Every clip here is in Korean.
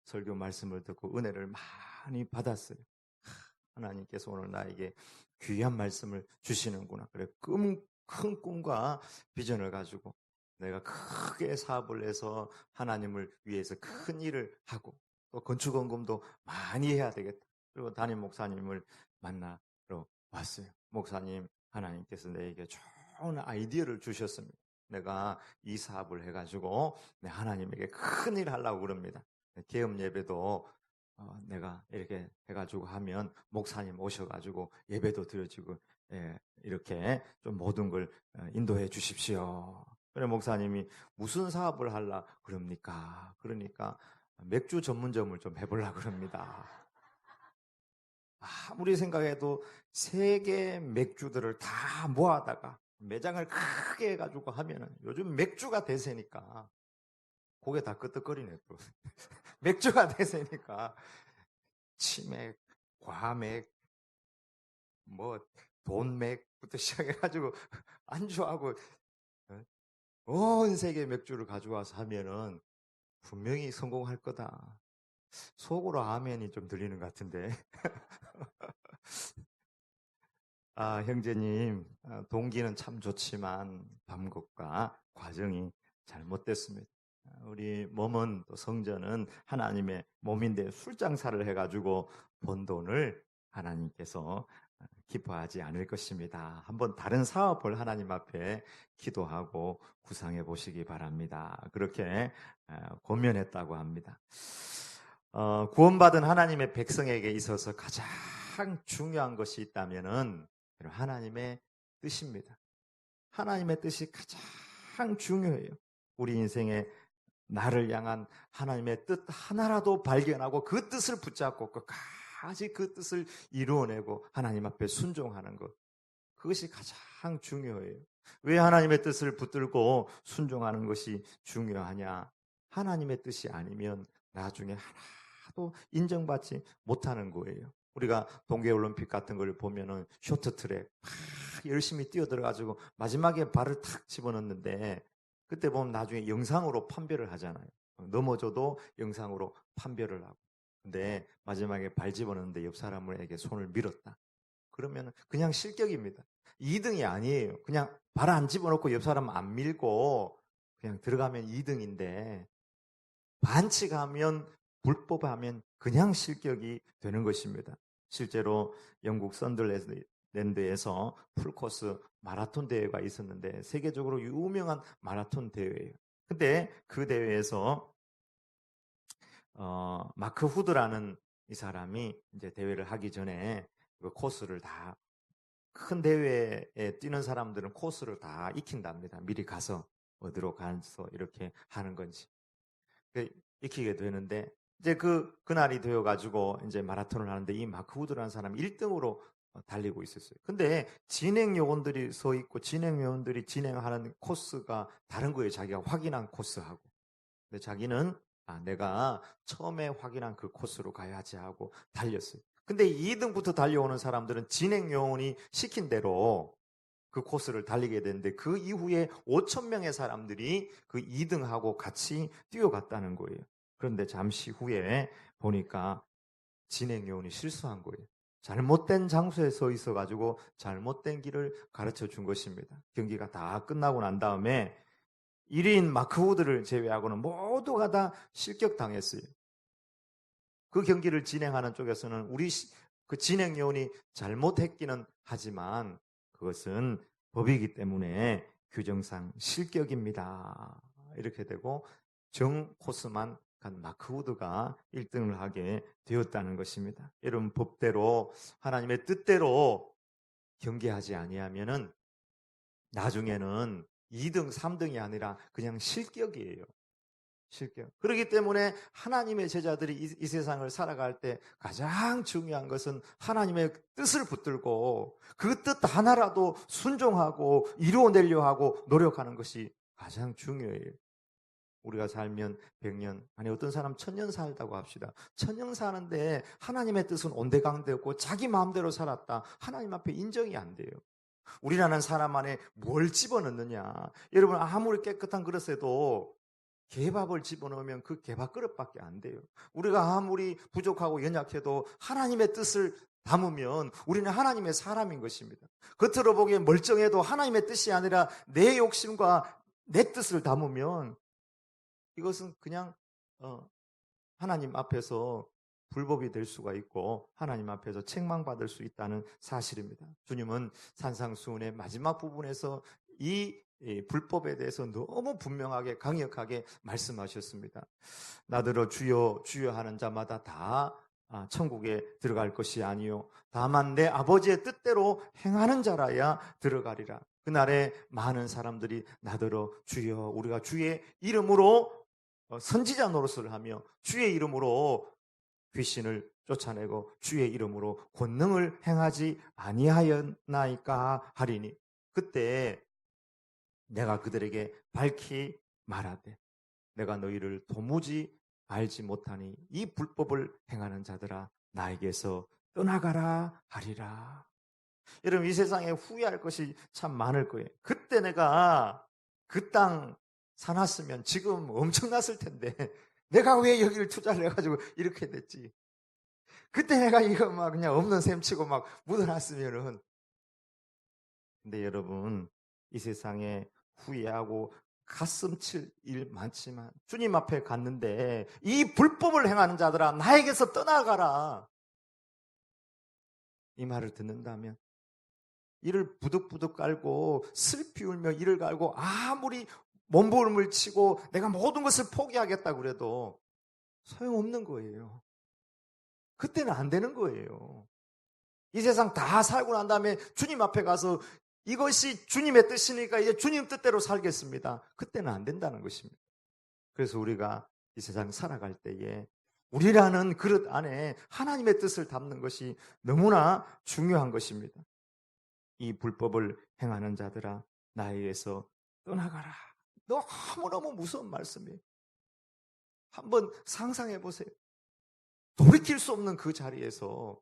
설교 말씀을 듣고 은혜를 많이 받았어요. 하나님께서 오늘 나에게 귀한 말씀을 주시는구나. 그래, 큰 꿈과 비전을 가지고 내가 크게 사업을 해서 하나님을 위해서 큰 일을 하고 또 건축원금도 많이 해야 되겠다. 그리고 담임 목사님을 만나러 왔어요. 목사님, 하나님께서 내게 좋은 아이디어를 주셨습니다. 내가 이 사업을 해가지고 하나님에게 큰 일 하려고 그럽니다. 개업 예배도 내가 이렇게 해가지고 하면 목사님 오셔가지고 예배도 드려지고 이렇게 좀 모든 걸 인도해 주십시오. 그래 목사님이 무슨 사업을 하려 그럽니까? 그러니까 맥주 전문점을 좀 해보려고 그럽니다. 아무리 생각해도 세계 맥주들을 다 모아다가 매장을 크게 해가지고 하면은 요즘 맥주가 대세니까 고개 다 끄덕거리네 또. 맥주가 대세니까 치맥, 과맥, 뭐 돈맥부터 시작해가지고 안주하고 온 세계 맥주를 가져와서 하면은 분명히 성공할 거다. 속으로 아멘이 좀 들리는 것 같은데. 형제님, 동기는 참 좋지만 방법과 과정이 잘못됐습니다. 우리 몸은 또 성전은 하나님의 몸인데 술장사를 해가지고 번 돈을 하나님께서 기뻐하지 않을 것입니다. 한번 다른 사업을 하나님 앞에 기도하고 구상해 보시기 바랍니다. 그렇게 고면했다고 합니다. 구원받은 하나님의 백성에게 있어서 가장 중요한 것이 있다면은 하나님의 뜻입니다. 하나님의 뜻이 가장 중요해요. 우리 인생에 나를 향한 하나님의 뜻 하나라도 발견하고 그 뜻을 붙잡고 끝까지 그 뜻을 이루어내고 하나님 앞에 순종하는 것. 그것이 가장 중요해요. 왜 하나님의 뜻을 붙들고 순종하는 것이 중요하냐? 하나님의 뜻이 아니면 나중에 하나도 인정받지 못하는 거예요. 우리가 동계올림픽 같은 걸 보면은 쇼트트랙 막 열심히 뛰어들어가지고 마지막에 발을 탁 집어넣는데 그때 보면 나중에 영상으로 판별을 하잖아요. 넘어져도 영상으로 판별을 하고. 근데 마지막에 발 집어넣는데 옆 사람에게 손을 밀었다. 그러면 그냥 실격입니다. 2등이 아니에요. 그냥 발 안 집어넣고 옆 사람 안 밀고 그냥 들어가면 2등인데 반칙하면 불법하면 그냥 실격이 되는 것입니다. 실제로 영국 썬더랜드에서 풀코스 마라톤 대회가 있었는데 세계적으로 유명한 마라톤 대회예요. 근데 그 대회에서 마크 후드라는 이 사람이 이제 대회를 하기 전에 그 코스를 다 큰 대회에 뛰는 사람들은 코스를 다 익힌답니다. 미리 가서 어디로 가서 이렇게 하는 건지. 익히게 되는데 이제 그날이 되어 가지고 이제 마라톤을 하는데 이 마크 우드라는 사람이 1등으로 달리고 있었어요. 근데 진행 요원들이 서 있고 진행 요원들이 진행하는 코스가 다른 거예요. 자기가 확인한 코스하고. 근데 자기는 내가 처음에 확인한 그 코스로 가야지 하고 달렸어요. 근데 2등부터 달려오는 사람들은 진행 요원이 시킨 대로 그 코스를 달리게 되는데 그 이후에 5,000명의 사람들이 그 2등하고 같이 뛰어갔다는 거예요. 그런데 잠시 후에 보니까 진행 요원이 실수한 거예요. 잘못된 장소에 서 있어가지고 잘못된 길을 가르쳐 준 것입니다. 경기가 다 끝나고 난 다음에 1인 마크 우드를 제외하고는 모두가 다 실격당했어요. 그 경기를 진행하는 쪽에서는 그 진행 요원이 잘못했기는 하지만 그것은 법이기 때문에 규정상 실격입니다. 이렇게 되고 정 코스만 간 마크 우드가 1등을 하게 되었다는 것입니다. 여러분 법대로 하나님의 뜻대로 경기하지 아니하면은 나중에는 2등, 3등이 아니라 그냥 실격이에요. 실격. 그렇기 때문에 하나님의 제자들이 이 세상을 살아갈 때 가장 중요한 것은 하나님의 뜻을 붙들고 그 뜻 하나라도 순종하고 이루어내려 하고 노력하는 것이 가장 중요해요. 우리가 살면 100년, 아니 어떤 사람 1000년 살다고 합시다. 1000년 사는데 하나님의 뜻은 온데간데 없고 자기 마음대로 살았다. 하나님 앞에 인정이 안 돼요. 우리라는 사람 안에 뭘 집어넣느냐. 여러분 아무리 깨끗한 그릇에도 개밥을 집어넣으면 그 개밥 그릇밖에 안 돼요. 우리가 아무리 부족하고 연약해도 하나님의 뜻을 담으면 우리는 하나님의 사람인 것입니다. 겉으로 보기엔 멀쩡해도 하나님의 뜻이 아니라 내 욕심과 내 뜻을 담으면 이것은 그냥 하나님 앞에서 불법이 될 수가 있고 하나님 앞에서 책망받을 수 있다는 사실입니다. 주님은 산상수훈의 마지막 부분에서 이 불법에 대해서 너무 분명하게 강력하게 말씀하셨습니다. 나더러 주여 주여 하는 자마다 다 천국에 들어갈 것이 아니요 다만 내 아버지의 뜻대로 행하는 자라야 들어가리라. 그날에 많은 사람들이 나더러 주여, 우리가 주의 이름으로 선지자 노릇을 하며 주의 이름으로 귀신을 쫓아내고 주의 이름으로 권능을 행하지 아니하였나이까 하리니, 그때 내가 그들에게 밝히 말하되 내가 너희를 도무지 알지 못하니 이 불법을 행하는 자들아 나에게서 떠나가라 하리라. 여러분, 이 세상에 후회할 것이 참 많을 거예요. 그때 내가 그 땅 사놨으면 지금 엄청났을 텐데 내가 왜 여기를 투자를 해가지고 이렇게 됐지. 그때 내가 이거 막 그냥 없는 셈 치고 막 묻어놨으면은. 근데 여러분, 이 세상에 후회하고 가슴 칠 일 많지만 주님 앞에 갔는데 이 불법을 행하는 자들아 나에게서 떠나가라, 이 말을 듣는다면 이를 부득부득 깔고 슬피 울며 이를 갈고 아무리 몸부림을 치고 내가 모든 것을 포기하겠다고 그래도 소용없는 거예요. 그때는 안 되는 거예요. 이 세상 다 살고 난 다음에 주님 앞에 가서 이것이 주님의 뜻이니까 이제 주님 뜻대로 살겠습니다. 그때는 안 된다는 것입니다. 그래서 우리가 이 세상 살아갈 때에 우리라는 그릇 안에 하나님의 뜻을 담는 것이 너무나 중요한 것입니다. 이 불법을 행하는 자들아 나에게서 떠나가라. 너무너무 무서운 말씀이에요. 한번 상상해 보세요. 돌이킬 수 없는 그 자리에서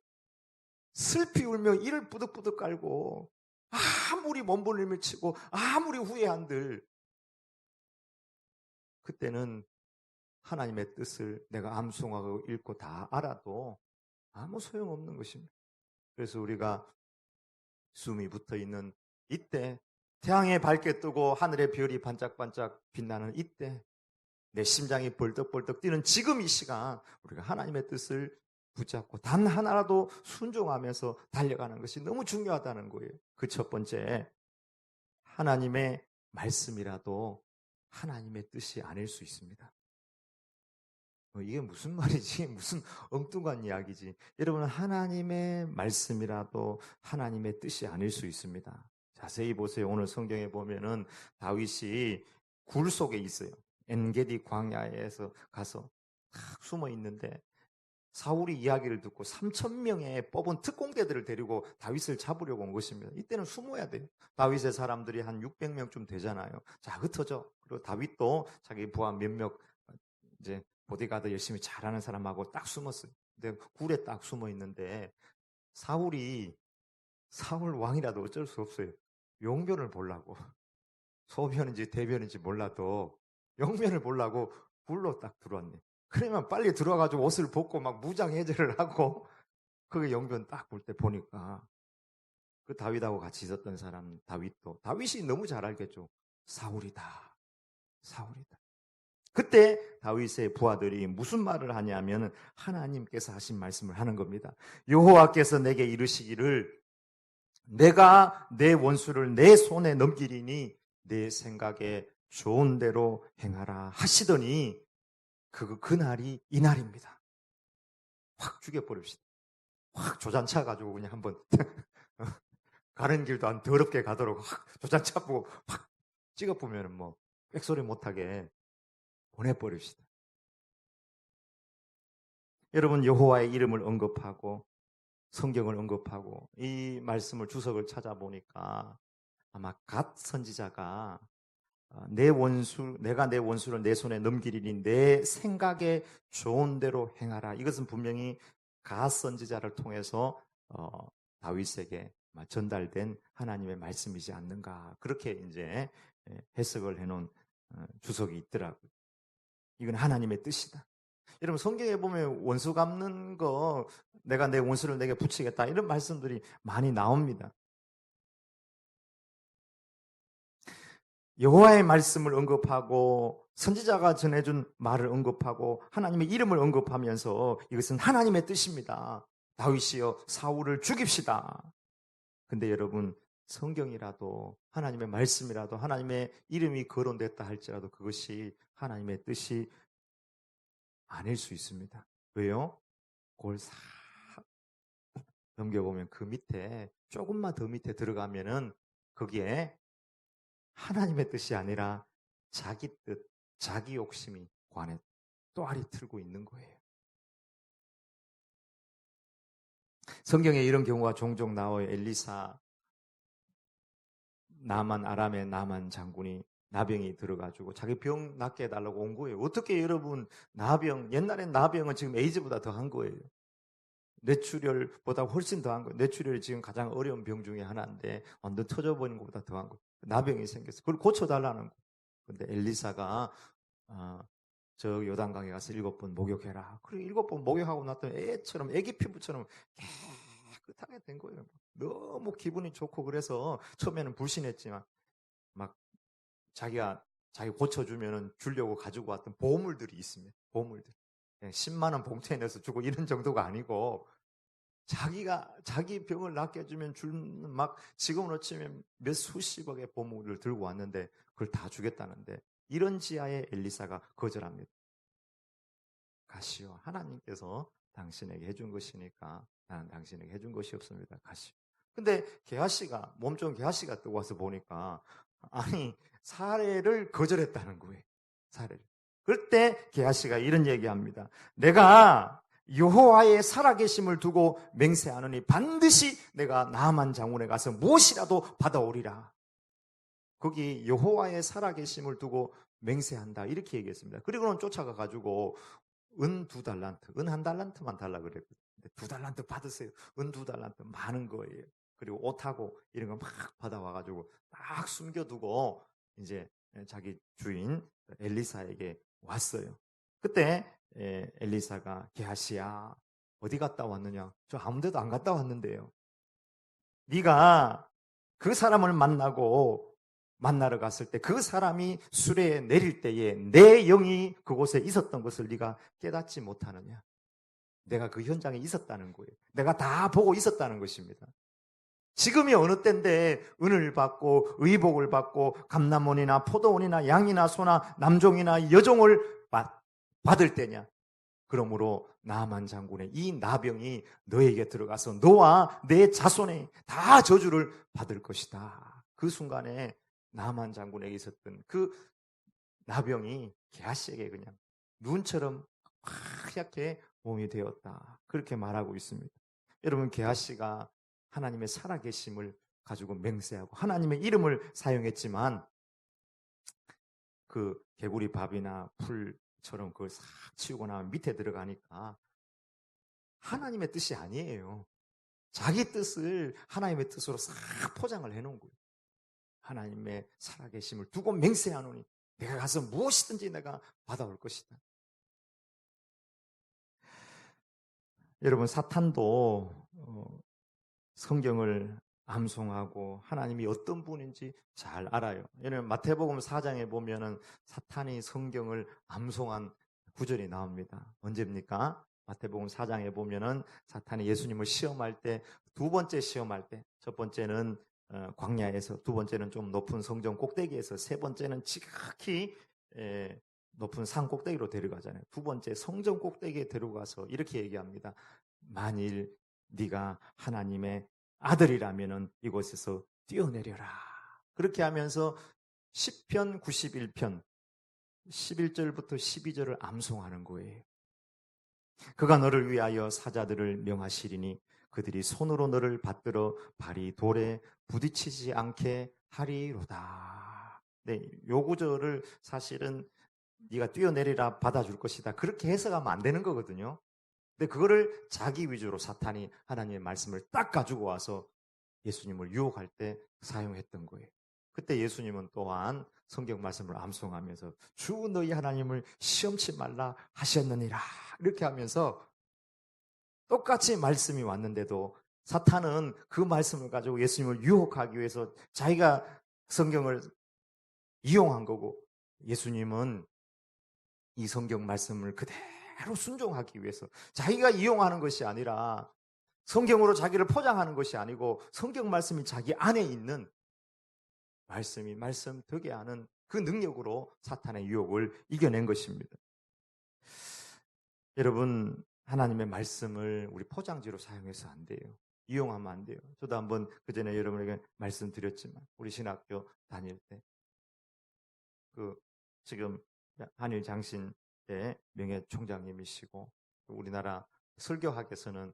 슬피 울며 이를 부득부득 깔고 아무리 몸부림을 치고 아무리 후회한들 그때는 하나님의 뜻을 내가 암송하고 읽고 다 알아도 아무 소용없는 것입니다. 그래서 우리가 숨이 붙어있는 이때, 태양이 밝게 뜨고 하늘의 별이 반짝반짝 빛나는 이때, 내 심장이 벌떡벌떡 뛰는 지금 이 시간 우리가 하나님의 뜻을 붙잡고 단 하나라도 순종하면서 달려가는 것이 너무 중요하다는 거예요. 그 첫 번째, 하나님의 말씀이라도 하나님의 뜻이 아닐 수 있습니다. 이게 무슨 말이지? 무슨 엉뚱한 이야기지? 여러분, 하나님의 말씀이라도 하나님의 뜻이 아닐 수 있습니다. 자세히 보세요. 오늘 성경에 보면은 다윗이 굴 속에 있어요. 엔게디 광야에서 가서 탁 숨어 있는데 사울이 이야기를 듣고 3,000명의 뽑은 특공대들을 데리고 다윗을 잡으려고 온 것입니다. 이때는 숨어야 돼요. 다윗의 사람들이 한 600명쯤 되잖아요. 자, 흩어져. 그리고 다윗도 자기 부하 몇몇 이제 보디가드 열심히 잘하는 사람하고 딱 숨었어요. 근데 굴에 딱 숨어 있는데 사울 왕이라도 어쩔 수 없어요. 용변을 보려고, 소변인지 대변인지 몰라도 용변을 보려고 굴로 딱 들어왔네. 그러면 빨리 들어와가지고 옷을 벗고 막 무장해제를 하고 그게 용변 딱 볼 때 보니까 그 다윗하고 같이 있었던 사람 다윗이 너무 잘 알겠죠. 사울이다. 그때 다윗의 부하들이 무슨 말을 하냐면 하나님께서 하신 말씀을 하는 겁니다. 여호와께서 내게 이르시기를 내가 내 원수를 내 손에 넘기리니 내 생각에 좋은 대로 행하라 하시더니 그날이 이날입니다. 확 죽여버립시다. 확 조잔쳐가지고 그냥 한번 가는 길도 안 더럽게 가도록 확 조잔쳐보고 확 찍어보면 뭐 빽소리 못하게 보내버립시다. 여러분, 여호와의 이름을 언급하고 성경을 언급하고 이 말씀을 주석을 찾아보니까 아마 갓 선지자가 내가 내 원수를 내 손에 넘기리니 내 생각에 좋은 대로 행하라. 이것은 분명히 갓 선지자를 통해서 다윗에게 전달된 하나님의 말씀이지 않는가. 그렇게 이제 해석을 해놓은 주석이 있더라고요. 이건 하나님의 뜻이다. 여러분 성경에 보면 원수 갚는 거 내가 내 원수를 내게 붙이겠다 이런 말씀들이 많이 나옵니다. 여호와의 말씀을 언급하고 선지자가 전해준 말을 언급하고 하나님의 이름을 언급하면서 이것은 하나님의 뜻입니다. 다윗이여 사울을 죽입시다. 근데 여러분 성경이라도 하나님의 말씀이라도 하나님의 이름이 거론됐다 할지라도 그것이 하나님의 뜻이 아닐 수 있습니다. 왜요? 그걸 싹 넘겨보면 그 밑에 조금만 더 밑에 들어가면은 거기에 하나님의 뜻이 아니라 자기 뜻, 자기 욕심이 관에 또아리 틀고 있는 거예요. 성경에 이런 경우가 종종 나와요. 엘리사, 아람의 나만 장군이 나병이 들어가지고 자기 병 낫게 해달라고 온 거예요. 어떻게 여러분 나병, 옛날엔 나병은 지금 에이즈보다 더 한 거예요. 뇌출혈보다 훨씬 더한 거예요. 뇌출혈이 지금 가장 어려운 병 중에 하나인데 완전 터져버린 것보다 더한 거예요. 나병이 생겼어요. 그걸 고쳐달라는 거예요. 근데 엘리사가 저 요단강에 가서 7번 목욕해라. 그리고 7번 목욕하고 났더니 애처럼 애기 피부처럼 깨끗하게 된 거예요. 너무 기분이 좋고 그래서 처음에는 불신했지만 막 자기 고쳐주면 주려고 가지고 왔던 보물들이 있습니다. 보물들. 10만 원 봉투에 넣어서 주고 이런 정도가 아니고 자기 병을 낫게 해주면 막 지금으로 치면 몇 수십억의 보물을 들고 왔는데 그걸 다 주겠다는데 이런 지하에 엘리사가 거절합니다. 가시오. 하나님께서 당신에게 해준 것이니까 나는 당신에게 해준 것이 없습니다. 가시오. 근데 게하시가 몸 좋은 게하시가 뜨고 와서 보니까 아니 사례를 거절했다는 거예요. 사례를. 그럴 때 게하시가 이런 얘기합니다. 내가 여호와의 살아계심을 두고 맹세하노니 반드시 내가 나만 장군에 가서 무엇이라도 받아오리라. 거기 여호와의 살아계심을 두고 맹세한다 이렇게 얘기했습니다. 그리고는 쫓아가 가지고 은 2달란트, 은 1달란트만 달라 그랬거든요. 2달란트 받으세요. 은 2달란트 많은 거예요. 그리고 옷하고 이런 거 막 받아와 가지고 딱 숨겨두고 이제 자기 주인 엘리사에게 왔어요. 그때 엘리사가 게하시야 어디 갔다 왔느냐? 저 아무 데도 안 갔다 왔는데요. 네가 그 사람을 만나러 갔을 때 그 사람이 수레에 내릴 때에 내 영이 그곳에 있었던 것을 네가 깨닫지 못하느냐? 내가 그 현장에 있었다는 거예요. 내가 다 보고 있었다는 것입니다. 지금이 어느 때인데 은을 받고 의복을 받고 감람원이나 포도원이나 양이나 소나 남종이나 여종을 받을 때냐? 그러므로 나만 장군의 이 나병이 너에게 들어가서 너와 내 자손에 다 저주를 받을 것이다. 그 순간에 나만 장군에게 있었던 그 나병이 게하시에게 그냥 눈처럼 하얗게 몸이 되었다. 그렇게 말하고 있습니다. 여러분 게하시가 하나님의 살아계심을 가지고 맹세하고 하나님의 이름을 사용했지만 그 개구리 밥이나 풀처럼 그걸 싹 치우고 나면 밑에 들어가니까 하나님의 뜻이 아니에요. 자기 뜻을 하나님의 뜻으로 싹 포장을 해놓은 거예요. 하나님의 살아계심을 두고 맹세하노니 내가 가서 무엇이든지 내가 받아올 것이다. 여러분 사탄도 성경을 암송하고 하나님이 어떤 분인지 잘 알아요. 여러분 마태복음 4장에 보면은 사탄이 성경을 암송한 구절이 나옵니다. 언제입니까? 마태복음 4장에 보면은 사탄이 예수님을 시험할 때 두 번째 시험할 때 첫 번째는 광야에서, 두 번째는 좀 높은 성전 꼭대기에서, 세 번째는 지극히 높은 산 꼭대기로 데려가잖아요. 두 번째 성전 꼭대기에 데려가서 이렇게 얘기합니다. 만일 네가 하나님의 아들이라면은 이곳에서 뛰어내려라. 그렇게 하면서 시편 91편 11절부터 12절을 암송하는 거예요. 그가 너를 위하여 사자들을 명하시리니 그들이 손으로 너를 받들어 발이 돌에 부딪히지 않게 하리로다. 네, 요 구절을 사실은 네가 뛰어내리라 받아줄 것이다. 그렇게 해석하면 안 되는 거거든요. 근데 그거를 자기 위주로 사탄이 하나님의 말씀을 딱 가지고 와서 예수님을 유혹할 때 사용했던 거예요. 그때 예수님은 또한 성경 말씀을 암송하면서 주 너희 하나님을 시험치 말라 하셨느니라 이렇게 하면서 똑같이 말씀이 왔는데도 사탄은 그 말씀을 가지고 예수님을 유혹하기 위해서 자기가 성경을 이용한 거고, 예수님은 이 성경 말씀을 그대로 순종하기 위해서 자기가 이용하는 것이 아니라 성경으로 자기를 포장하는 것이 아니고 성경 말씀이 자기 안에 있는 말씀이 말씀 되게 하는 그 능력으로 사탄의 유혹을 이겨낸 것입니다. 여러분, 하나님의 말씀을 우리 포장지로 사용해서 안 돼요. 이용하면 안 돼요. 저도 한번 그전에 여러분에게 말씀드렸지만 우리 신학교 다닐 때 지금 한일 장신의 명예 총장님이시고 우리나라 설교학에서는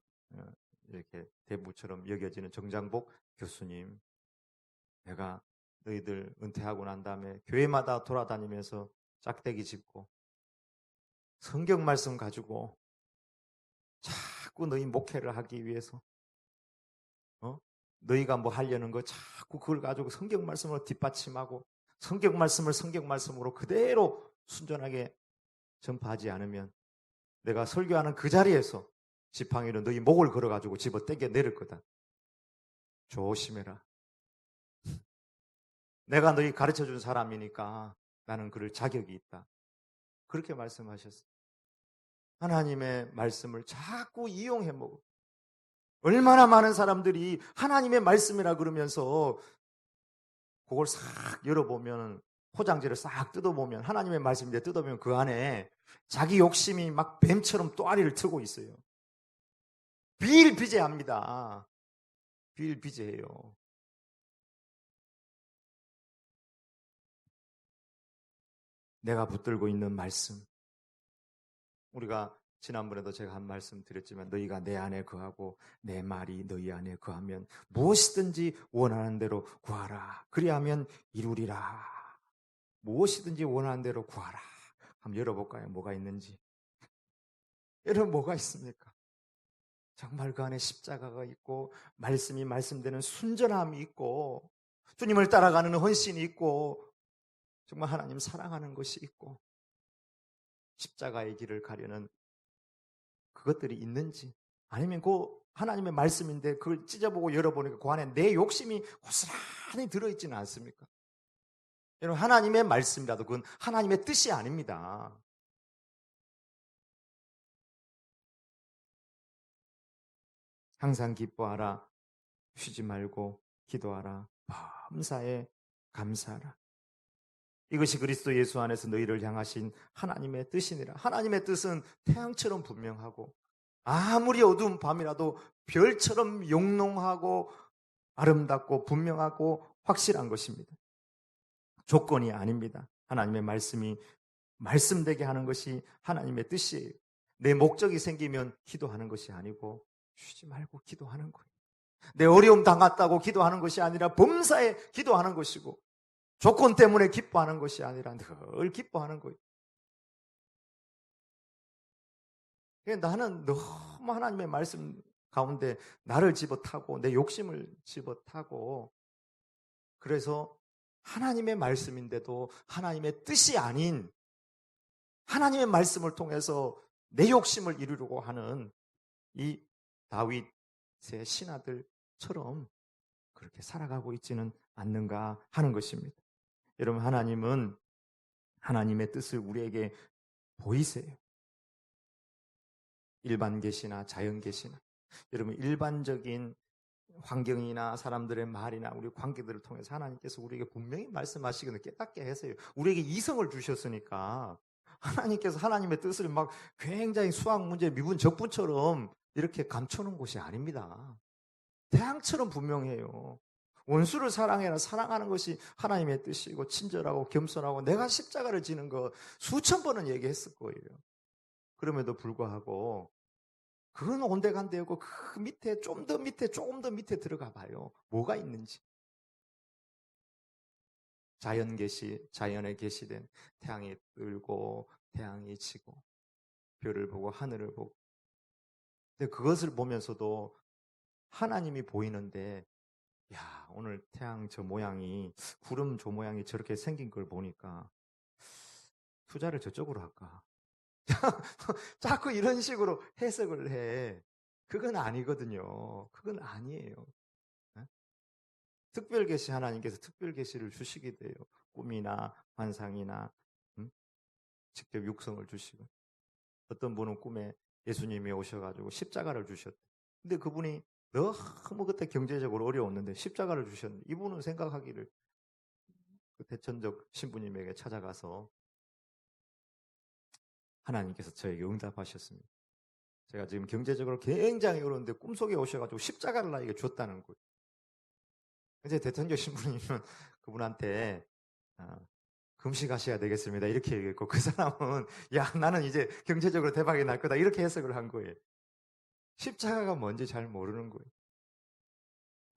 이렇게 대부처럼 여겨지는 정장복 교수님, 내가 너희들 은퇴하고 난 다음에 교회마다 돌아다니면서 짝대기 짚고 성경 말씀 가지고 자꾸 너희 목회를 하기 위해서 너희가 뭐 하려는 거 자꾸 그걸 가지고 성경 말씀으로 뒷받침하고 성경 말씀을 성경 말씀으로 그대로 순전하게 전파하지 않으면 내가 설교하는 그 자리에서 지팡이로 너희 목을 걸어가지고 집어 떼겨 내릴 거다. 조심해라. 내가 너희 가르쳐준 사람이니까 나는 그럴 자격이 있다. 그렇게 말씀하셨어요. 하나님의 말씀을 자꾸 이용해 먹어. 얼마나 많은 사람들이 하나님의 말씀이라 그러면서 그걸 싹 열어보면, 포장지를 싹 뜯어보면, 하나님의 말씀인데 뜯어보면 그 안에 자기 욕심이 막 뱀처럼 또아리를 트고 있어요. 비일비재합니다. 비일비재해요. 내가 붙들고 있는 말씀. 우리가 지난번에도 제가 한 말씀 드렸지만 너희가 내 안에 거하고 내 말이 너희 안에 거하면 무엇이든지 원하는 대로 구하라. 그리하면 이루리라. 무엇이든지 원하는 대로 구하라. 한번 열어볼까요? 뭐가 있는지. 여러분, 뭐가 있습니까? 정말 그 안에 십자가가 있고 말씀이 말씀되는 순전함이 있고 주님을 따라가는 헌신이 있고 정말 하나님 사랑하는 것이 있고 십자가의 길을 가려는 그것들이 있는지, 아니면 그 하나님의 말씀인데 그걸 찢어보고 열어보니까 그 안에 내 욕심이 고스란히 들어있지는 않습니까? 여러분, 하나님의 말씀이라도 그건 하나님의 뜻이 아닙니다. 항상 기뻐하라. 쉬지 말고 기도하라. 범사에 감사하라. 이것이 그리스도 예수 안에서 너희를 향하신 하나님의 뜻이니라. 하나님의 뜻은 태양처럼 분명하고 아무리 어두운 밤이라도 별처럼 영롱하고 아름답고 분명하고 확실한 것입니다. 조건이 아닙니다. 하나님의 말씀이 말씀되게 하는 것이 하나님의 뜻이에요. 내 목적이 생기면 기도하는 것이 아니고 쉬지 말고 기도하는 거예요. 내 어려움 당했다고 기도하는 것이 아니라 범사에 기도하는 것이고 조건 때문에 기뻐하는 것이 아니라 늘 기뻐하는 거예요. 나는 너무 하나님의 말씀 가운데 나를 집어타고 내 욕심을 집어타고 그래서 하나님의 말씀인데도 하나님의 뜻이 아닌 하나님의 말씀을 통해서 내 욕심을 이루려고 하는 이 다윗의 신하들처럼 그렇게 살아가고 있지는 않는가 하는 것입니다. 여러분, 하나님은 하나님의 뜻을 우리에게 보이세요. 일반 계시나 자연 계시나. 여러분, 일반적인 환경이나 사람들의 말이나 우리 관계들을 통해서 하나님께서 우리에게 분명히 말씀하시거든요. 깨닫게 하세요. 우리에게 이성을 주셨으니까 하나님께서 하나님의 뜻을 막 굉장히 수학 문제 미분 적분처럼 이렇게 감춰놓은 곳이 아닙니다. 태양처럼 분명해요. 원수를 사랑해라. 사랑하는 것이 하나님의 뜻이고 친절하고 겸손하고 내가 십자가를 지는 거 수천 번은 얘기했을 거예요. 그럼에도 불구하고 그건 온데간데였고 그 밑에 좀 더 밑에 조금 더 밑에 들어가 봐요. 뭐가 있는지. 자연에 계시된 태양이 뜨고 태양이 지고 별을 보고 하늘을 보고. 근데 그것을 보면서도 하나님이 보이는데 야, 오늘 태양 저 모양이, 구름 저 모양이 저렇게 생긴 걸 보니까 투자를 저쪽으로 할까? 자꾸 이런 식으로 해석을 해. 그건 아니거든요. 그건 아니에요. 네? 특별 계시 하나님께서 특별 계시를 주시게 돼요. 꿈이나 환상이나 직접 육성을 주시고, 어떤 분은 꿈에 예수님이 오셔가지고 십자가를 주셨대. 근데 그분이 너무 그때 경제적으로 어려웠는데 십자가를 주셨는데, 이분은 생각하기를 그 대천적 신부님에게 찾아가서 하나님께서 저에게 응답하셨습니다. 제가 지금 경제적으로 굉장히 어려운데 꿈속에 오셔가지고 십자가를 나에게 줬다는 거예요. 이제 대천적 신부님은 그분한테 금식하셔야 되겠습니다 이렇게 얘기했고, 그 사람은 야, 나는 이제 경제적으로 대박이 날 거다 이렇게 해석을 한 거예요. 십자가가 뭔지 잘 모르는 거예요.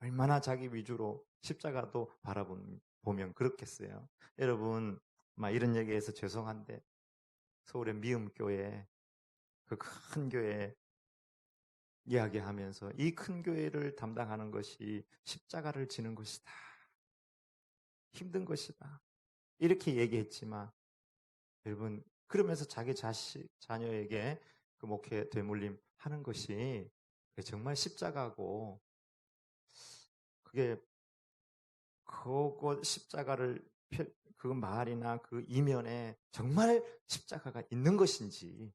얼마나 자기 위주로 십자가도 바라보면 그렇겠어요. 여러분, 이런 얘기해서 죄송한데 서울의 미음교회, 그 큰 교회 이야기하면서 이 큰 교회를 담당하는 것이 십자가를 지는 것이다, 힘든 것이다 이렇게 얘기했지만, 여러분, 그러면서 자기 자녀에게 그 목회 되물림 하는 것이 정말 십자가고, 그게 그거 십자가를 그 말이나 그 이면에 정말 십자가가 있는 것인지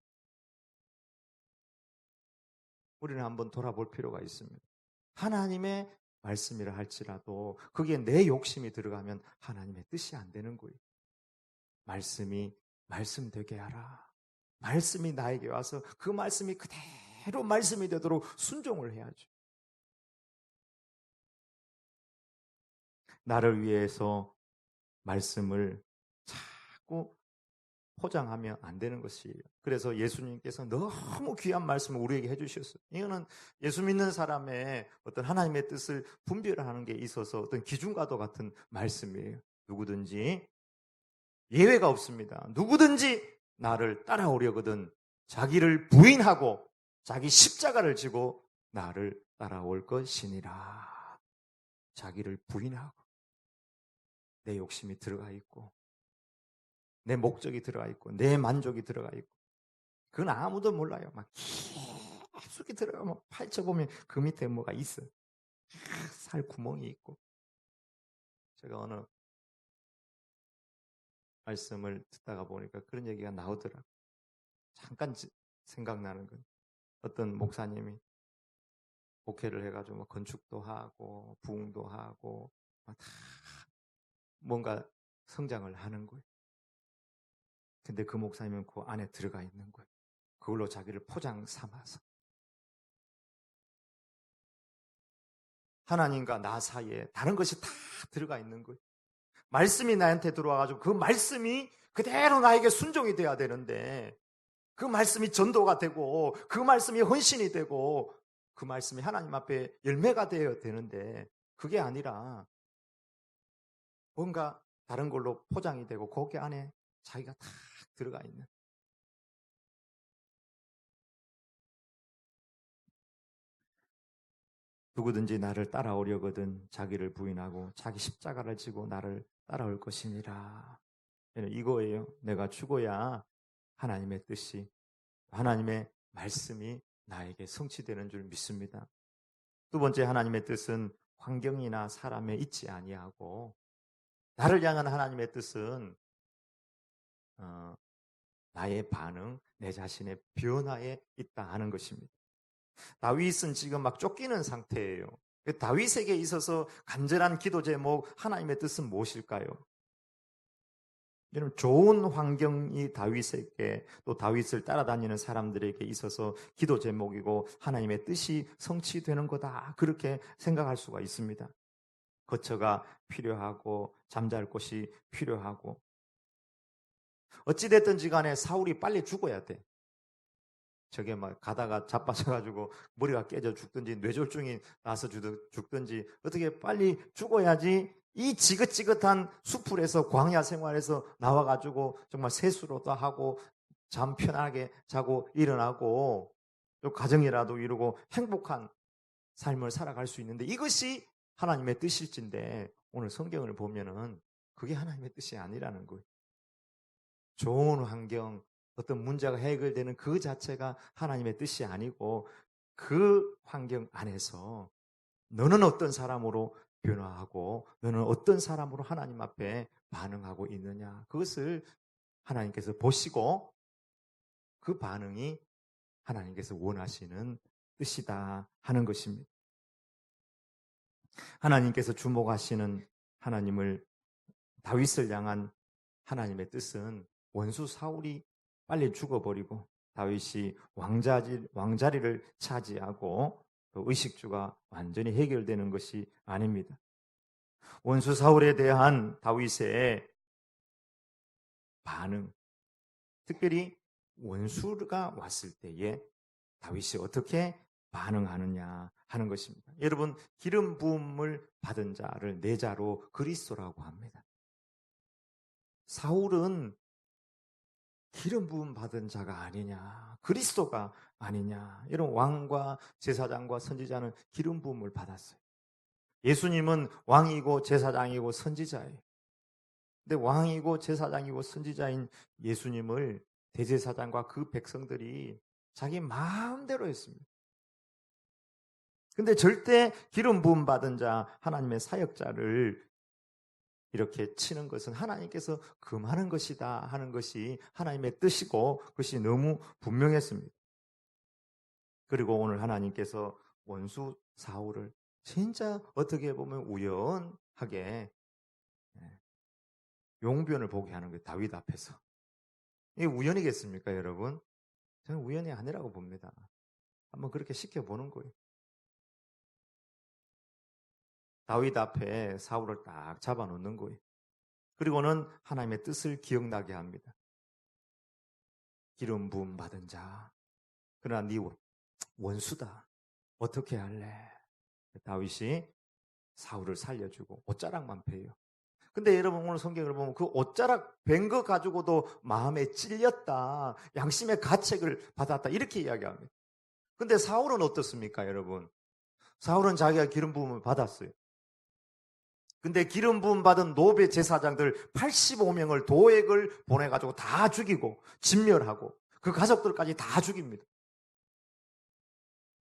우리는 한번 돌아볼 필요가 있습니다. 하나님의 말씀이라 할지라도 거기에 내 욕심이 들어가면 하나님의 뜻이 안 되는 거예요. 말씀이 말씀 되게 하라. 말씀이 나에게 와서 그 말씀이 그대로 말씀이 되도록 순종을 해야죠. 나를 위해서 말씀을 자꾸 포장하면 안 되는 것이에요. 그래서 예수님께서 너무 귀한 말씀을 우리에게 해주셨어요. 이거는 예수 믿는 사람의 어떤 하나님의 뜻을 분별하는 게 있어서 어떤 기준과도 같은 말씀이에요. 누구든지 예외가 없습니다. 누구든지 나를 따라오려거든 자기를 부인하고 자기 십자가를 지고 나를 따라올 것이니라. 자기를 부인하고, 내 욕심이 들어가 있고 내 목적이 들어가 있고 내 만족이 들어가 있고, 그건 아무도 몰라요. 막 깊숙이 들어가면 파헤쳐보면 그 밑에 뭐가 있어. 살 구멍이 있고. 제가 어느 말씀을 듣다가 보니까 그런 얘기가 나오더라고요. 잠깐 생각나는 건, 어떤 목사님이 목회를 해가지고 뭐 건축도 하고 부흥도 하고 다 뭔가 성장을 하는 거예요. 근데 그 목사님은 그 안에 들어가 있는 거예요. 그걸로 자기를 포장 삼아서. 하나님과 나 사이에 다른 것이 다 들어가 있는 거예요. 말씀이 나한테 들어와가지고 그 말씀이 그대로 나에게 순종이 돼야 되는데, 그 말씀이 전도가 되고 그 말씀이 헌신이 되고 그 말씀이 하나님 앞에 열매가 되어야 되는데, 그게 아니라 뭔가 다른 걸로 포장이 되고 거기 안에 자기가 다 들어가 있는. 누구든지 나를 따라오려거든 자기를 부인하고 자기 십자가를 지고 나를 따라올 것이니라. 이거예요. 내가 죽어야 하나님의 뜻이, 하나님의 말씀이 나에게 성취되는 줄 믿습니다. 두 번째, 하나님의 뜻은 환경이나 사람에 있지 아니하고, 나를 향한 하나님의 뜻은 나의 반응, 내 자신의 변화에 있다 하는 것입니다. 다윗은 지금 막 쫓기는 상태예요. 다윗에게 있어서 간절한 기도 제목, 하나님의 뜻은 무엇일까요? 여러분, 좋은 환경이 다윗에게, 또 다윗을 따라다니는 사람들에게 있어서 기도 제목이고 하나님의 뜻이 성취되는 거다, 그렇게 생각할 수가 있습니다. 거처가 필요하고 잠잘 곳이 필요하고, 어찌됐든지 간에 사울이 빨리 죽어야 돼. 저게 막 가다가 자빠져가지고 머리가 깨져 죽든지 뇌졸중이 나서 죽든지 어떻게 빨리 죽어야지 이 지긋지긋한 수풀에서, 광야 생활에서 나와가지고 정말 세수로도 하고 잠 편하게 자고 일어나고 또 가정이라도 이루고 행복한 삶을 살아갈 수 있는데, 이것이 하나님의 뜻일진데 오늘 성경을 보면은 그게 하나님의 뜻이 아니라는 거예요. 좋은 환경, 어떤 문제가 해결되는 그 자체가 하나님의 뜻이 아니고 그 환경 안에서 너는 어떤 사람으로 변화하고 너는 어떤 사람으로 하나님 앞에 반응하고 있느냐. 그것을 하나님께서 보시고 그 반응이 하나님께서 원하시는 뜻이다 하는 것입니다. 하나님께서 주목하시는 하나님을 다윗을 향한 하나님의 뜻은 원수 사울이 빨리 죽어버리고 다윗이 왕자리를 차지하고 또 의식주가 완전히 해결되는 것이 아닙니다. 원수 사울에 대한 다윗의 반응, 특별히 원수가 왔을 때에 다윗이 어떻게 반응하느냐 하는 것입니다. 여러분, 기름 부음을 받은 자를 내자로 그리스도라고 합니다. 사울은 기름 부음 받은 자가 아니냐, 그리스도가 아니냐. 이런 왕과 제사장과 선지자는 기름 부음을 받았어요. 예수님은 왕이고 제사장이고 선지자예요. 근데 왕이고 제사장이고 선지자인 예수님을 대제사장과 그 백성들이 자기 마음대로 했습니다. 근데 절대 기름 부음 받은 자, 하나님의 사역자를 이렇게 치는 것은 하나님께서 금하는 것이다 하는 것이 하나님의 뜻이고 그것이 너무 분명했습니다. 그리고 오늘 하나님께서 원수 사울을 진짜 어떻게 보면 우연하게 용변을 보게 하는 거예요. 다윗 앞에서. 이게 우연이겠습니까, 여러분? 저는 우연이 아니라고 봅니다. 한번 그렇게 시켜보는 거예요. 다윗 앞에 사울을 딱 잡아놓는 거예요. 그리고는 하나님의 뜻을 기억나게 합니다. 기름 부음 받은 자. 그러나 네 원수다. 어떻게 할래? 다윗이 사울을 살려주고 옷자락만 베요. 근데 여러분 오늘 성경을 보면 그 옷자락 벤 거 가지고도 마음에 찔렸다. 양심의 가책을 받았다. 이렇게 이야기합니다. 근데 사울은 어떻습니까, 여러분? 사울은 자기가 기름 부음을 받았어요. 근데 기름 부음 받은 노베 제사장들 85명을 도액을 보내가지고 다 죽이고 진멸하고 그 가족들까지 다 죽입니다.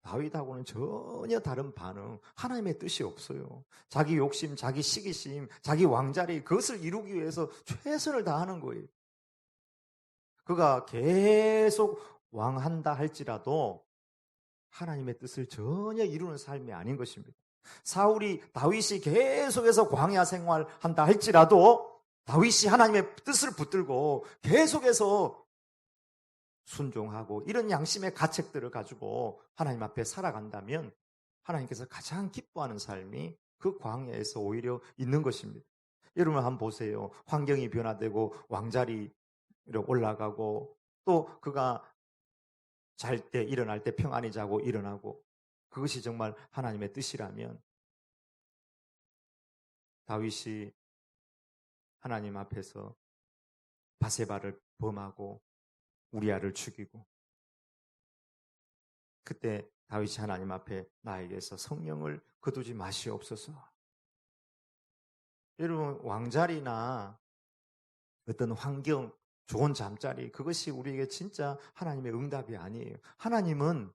다윗하고는 전혀 다른 반응, 하나님의 뜻이 없어요. 자기 욕심, 자기 시기심, 자기 왕자리 그것을 이루기 위해서 최선을 다하는 거예요. 그가 계속 왕한다 할지라도 하나님의 뜻을 전혀 이루는 삶이 아닌 것입니다. 다윗이 계속해서 광야 생활한다 할지라도 다윗이 하나님의 뜻을 붙들고 계속해서 순종하고 이런 양심의 가책들을 가지고 하나님 앞에 살아간다면 하나님께서 가장 기뻐하는 삶이 그 광야에서 오히려 있는 것입니다. 여러분 한번 보세요. 환경이 변화되고 왕자리로 올라가고 또 그가 잘 때 일어날 때 평안히 자고 일어나고 그것이 정말 하나님의 뜻이라면 다윗이 하나님 앞에서 바세바를 범하고 우리아를 죽이고 그때 다윗이 하나님 앞에 나에게서 성령을 거두지 마시옵소서. 여러분 왕자리나 어떤 환경 좋은 잠자리 그것이 우리에게 진짜 하나님의 응답이 아니에요. 하나님은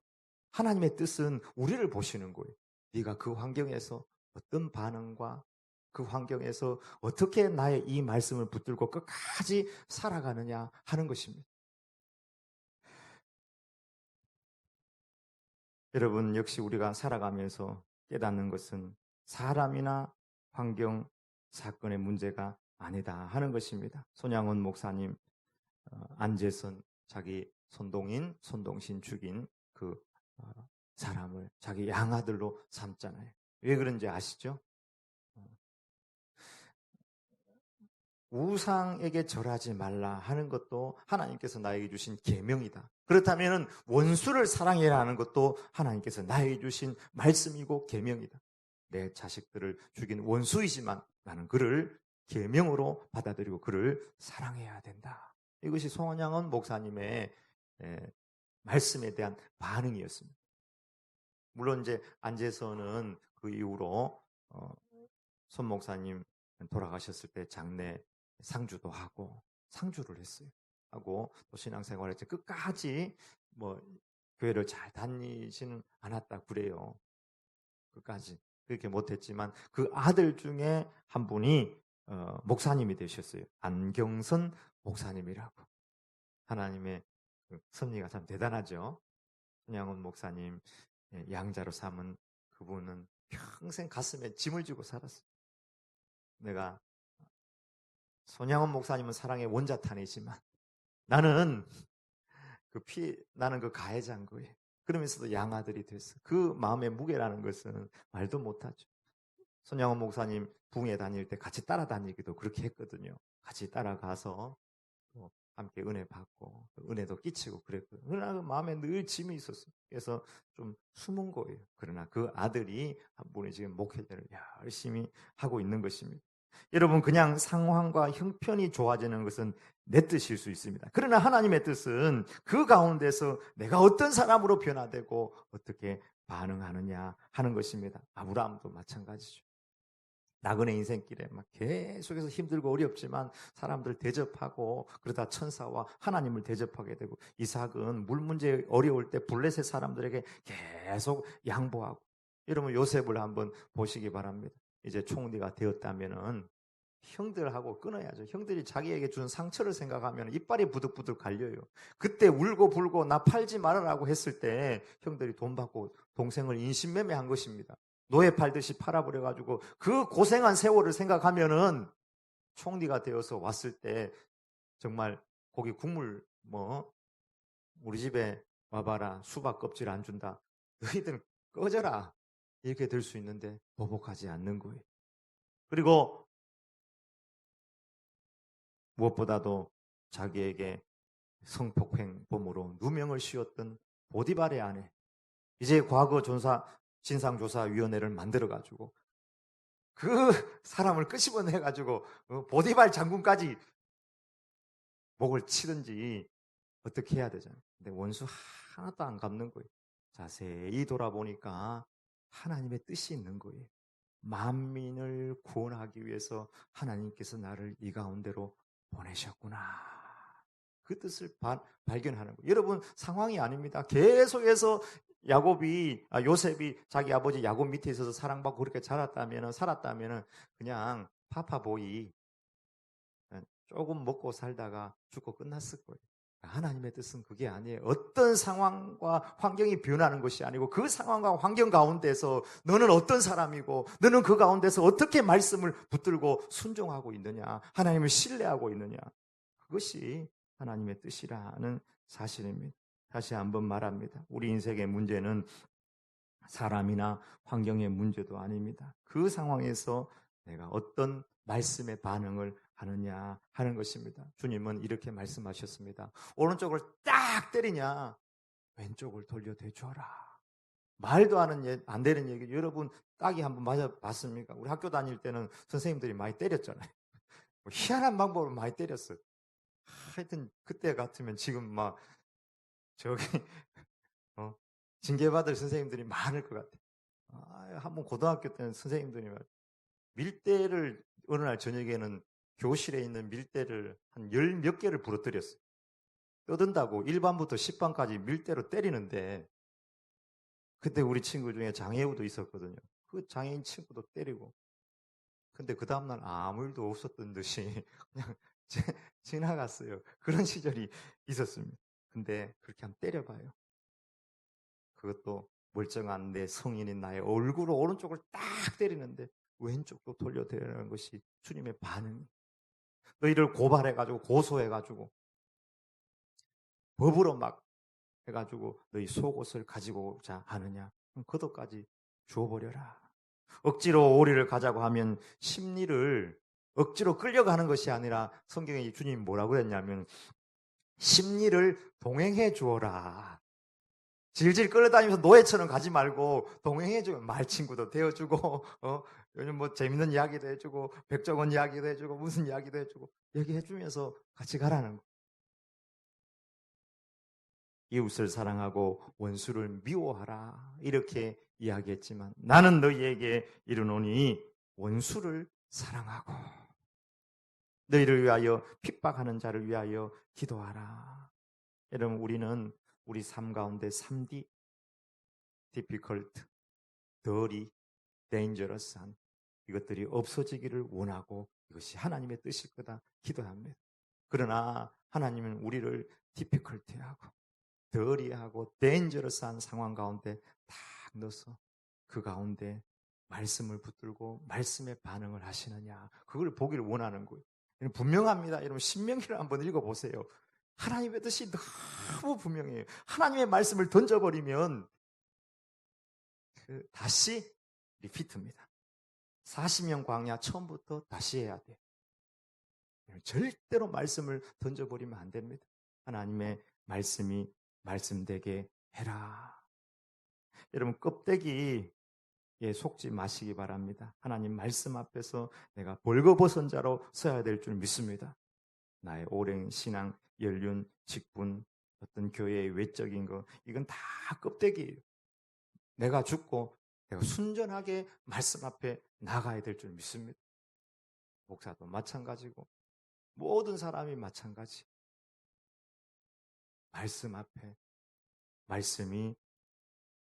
하나님의 뜻은 우리를 보시는 거예요. 네가 그 환경에서 어떤 반응과 그 환경에서 어떻게 나의 이 말씀을 붙들고 끝까지 살아가느냐 하는 것입니다. 여러분 역시 우리가 살아가면서 깨닫는 것은 사람이나 환경, 사건의 문제가 아니다 하는 것입니다. 손양원 목사님 안재선 자기 손동신 죽인 그 사람을 자기 양아들로 삼잖아요. 왜 그런지 아시죠? 우상에게 절하지 말라 하는 것도 하나님께서 나에게 주신 계명이다. 그렇다면 원수를 사랑해야 하는 것도 하나님께서 나에게 주신 말씀이고 계명이다. 내 자식들을 죽인 원수이지만 나는 그를 계명으로 받아들이고 그를 사랑해야 된다. 이것이 송원양원 목사님의 말씀에 대한 반응이었습니다. 물론 이제 안재선은 그 이후로 손 목사님 돌아가셨을 때 장례 상주도 하고 상주를 했어요. 하고 또 신앙생활을 했지 끝까지 뭐 교회를 잘 다니지는 않았다 그래요. 끝까지 그렇게 못했지만 그 아들 중에 한 분이 목사님이 되셨어요. 안경선 목사님이라고. 하나님의 그 섭리가 참 대단하죠. 손양원 목사님 양자로 삼은 그분은 평생 가슴에 짐을 지고 살았어요. 내가 손양원 목사님은 사랑의 원자탄이지만 나는 나는 그 가해자인 거예요. 그러면서도 양아들이 됐어. 그 마음의 무게라는 것은 말도 못하죠. 손양원 목사님 부흥회 다닐 때 같이 따라다니기도 그렇게 했거든요. 같이 따라가서 또 함께 은혜 받고 은혜도 끼치고 그랬거든요. 그러나 그 마음에 늘 짐이 있었어요. 그래서 좀 숨은 거예요. 그러나 그 아들이 한 분이 지금 목회자를 열심히 하고 있는 것입니다. 여러분 그냥 상황과 형편이 좋아지는 것은 내 뜻일 수 있습니다. 그러나 하나님의 뜻은 그 가운데서 내가 어떤 사람으로 변화되고 어떻게 반응하느냐 하는 것입니다. 아브라함도 마찬가지죠. 나그네 인생길에 막 계속해서 힘들고 어렵지만 사람들 대접하고 그러다 천사와 하나님을 대접하게 되고 이삭은 물 문제 어려울 때 블레셋 사람들에게 계속 양보하고 여러분 요셉을 한번 보시기 바랍니다. 이제 총리가 되었다면은 형들하고 끊어야죠. 형들이 자기에게 준 상처를 생각하면 이빨이 부득부득 갈려요. 그때 울고 불고 나 팔지 말아라고 했을 때 형들이 돈 받고 동생을 인신매매한 것입니다. 노예 팔듯이 팔아버려가지고 그 고생한 세월을 생각하면은 총리가 되어서 왔을 때 정말 고기 국물 우리 집에 와봐라 수박 껍질 안 준다 너희들 꺼져라 이렇게 될 수 있는데 보복하지 않는 거예요. 그리고 무엇보다도 자기에게 성폭행범으로 누명을 씌웠던 보디발의 아내 이제 과거 진상조사위원회를 만들어가지고 그 사람을 끄집어내가지고 보디발 장군까지 목을 치든지 어떻게 해야 되잖아요. 근데 원수 하나도 안 갚는 거예요. 자세히 돌아보니까 하나님의 뜻이 있는 거예요. 만민을 구원하기 위해서 하나님께서 나를 이 가운데로 보내셨구나. 그 뜻을 발견하는 거예요. 여러분 상황이 아닙니다. 계속해서 요셉이 자기 아버지 야곱 밑에 있어서 사랑받고 그렇게 살았다면 그냥 파파보이 조금 먹고 살다가 죽고 끝났을 거예요. 하나님의 뜻은 그게 아니에요. 어떤 상황과 환경이 변하는 것이 아니고 그 상황과 환경 가운데서 너는 어떤 사람이고 너는 그 가운데서 어떻게 말씀을 붙들고 순종하고 있느냐 하나님을 신뢰하고 있느냐 그것이 하나님의 뜻이라는 사실입니다. 다시 한번 말합니다. 우리 인생의 문제는 사람이나 환경의 문제도 아닙니다. 그 상황에서 내가 어떤 말씀의 반응을 하느냐 하는 것입니다. 주님은 이렇게 말씀하셨습니다. 오른쪽을 딱 때리냐 왼쪽을 돌려 대줘라. 말도 안 되는 얘기. 여러분 딱이 한번 맞아봤습니까? 우리 학교 다닐 때는 선생님들이 많이 때렸잖아요. 희한한 방법으로 많이 때렸어요. 하여튼 그때 같으면 지금 막 저기 징계받을 선생님들이 많을 것 같아요. 한번 고등학교 때는 선생님들이 밀대를 어느 날 저녁에는 교실에 있는 밀대를 한 10몇 개를 부러뜨렸어요. 떠든다고 1반부터 10반까지 밀대로 때리는데 그때 우리 친구 중에 장애우도 있었거든요. 그 장애인 친구도 때리고 근데 그 다음날 아무 일도 없었던 듯이 그냥 지나갔어요. 그런 시절이 있었습니다. 근데 그렇게 한번 때려봐요. 그것도 멀쩡한 내 성인인 나의 얼굴로 오른쪽을 딱 때리는데 왼쪽도 돌려대라는 것이 주님의 반응. 너희를 고발해가지고 고소해가지고 법으로 막 해가지고 너희 속옷을 가지고 오자 하느냐? 그것까지 주어버려라. 억지로 오리를 가자고 하면 심리를 억지로 끌려가는 것이 아니라 성경에 주님이 뭐라고 했냐면 심리를 동행해 주어라. 질질 끌어다니면서 노예처럼 가지 말고 동행해주고 말친구도 되어주고 요즘 뭐 재밌는 이야기도 해주고 백종원 이야기도 해주고 무슨 이야기도 해주고 얘기해주면서 같이 가라는 거. 이웃을 사랑하고 원수를 미워하라 이렇게 이야기했지만 나는 너희에게 이르노니 원수를 사랑하고 너희를 위하여 핍박하는 자를 위하여 기도하라. 여러분 우리는 우리 삶 가운데 3D difficult, dirty, dangerous한 이것들이 없어지기를 원하고 이것이 하나님의 뜻일 거다 기도합니다. 그러나 하나님은 우리를 difficult하고 dirty하고 dangerous한 상황 가운데 딱 넣어서 그 가운데 말씀을 붙들고 말씀에 반응을 하시느냐 그걸 보기를 원하는 거예요. 분명합니다. 여러분 신명기를 한번 읽어보세요. 하나님의 뜻이 너무 분명해요. 하나님의 말씀을 던져버리면 다시 리피트입니다. 40년 광야 처음부터 다시 해야 돼요. 절대로 말씀을 던져버리면 안 됩니다. 하나님의 말씀이 말씀되게 해라. 여러분 껍데기에 속지 마시기 바랍니다. 하나님 말씀 앞에서 내가 벌거벗은 자로 서야 될 줄 믿습니다. 나의 오랜 신앙, 연륜, 직분, 어떤 교회의 외적인 거 이건 다 껍데기예요. 내가 죽고 내가 순전하게 말씀 앞에 나가야 될 줄 믿습니다. 목사도 마찬가지고 모든 사람이 마찬가지. 말씀 앞에 말씀이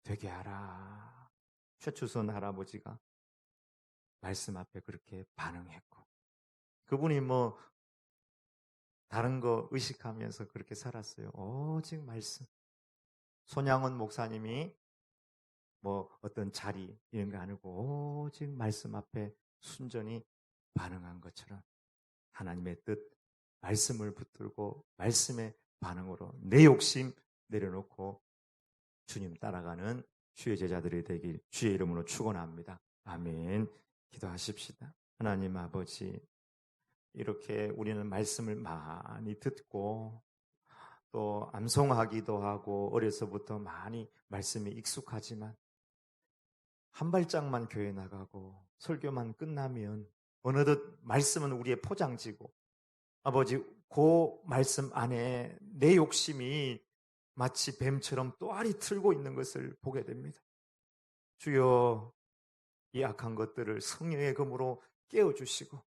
되게 하라. 최추선 할아버지가 말씀 앞에 그렇게 반응했고 그분이 뭐 다른 거 의식하면서 그렇게 살았어요. 오직 말씀. 손양원 목사님이 뭐 어떤 자리 이런 거 아니고 오직 말씀 앞에 순전히 반응한 것처럼 하나님의 뜻 말씀을 붙들고 말씀의 반응으로 내 욕심 내려놓고 주님 따라가는 주의 제자들이 되길 주의 이름으로 축원합니다. 아멘. 기도하십시다. 하나님 아버지 이렇게 우리는 말씀을 많이 듣고 또 암송하기도 하고 어려서부터 많이 말씀이 익숙하지만 한 발짝만 교회 나가고 설교만 끝나면 어느덧 말씀은 우리의 포장지고 아버지 그 말씀 안에 내 욕심이 마치 뱀처럼 또알이 틀고 있는 것을 보게 됩니다. 주여 이 악한 것들을 성령의 검으로 깨워주시고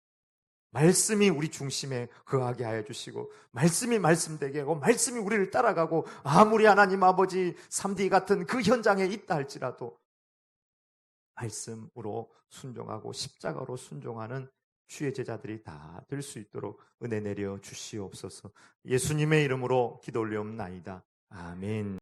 말씀이 우리 중심에 거하게 하여 주시고 말씀이 말씀되게 하고 말씀이 우리를 따라가고 아무리 하나님 아버지 3D 같은 그 현장에 있다 할지라도 말씀으로 순종하고 십자가로 순종하는 주의 제자들이 다 될 수 있도록 은혜 내려 주시옵소서. 예수님의 이름으로 기도 올리옵나이다. 아멘.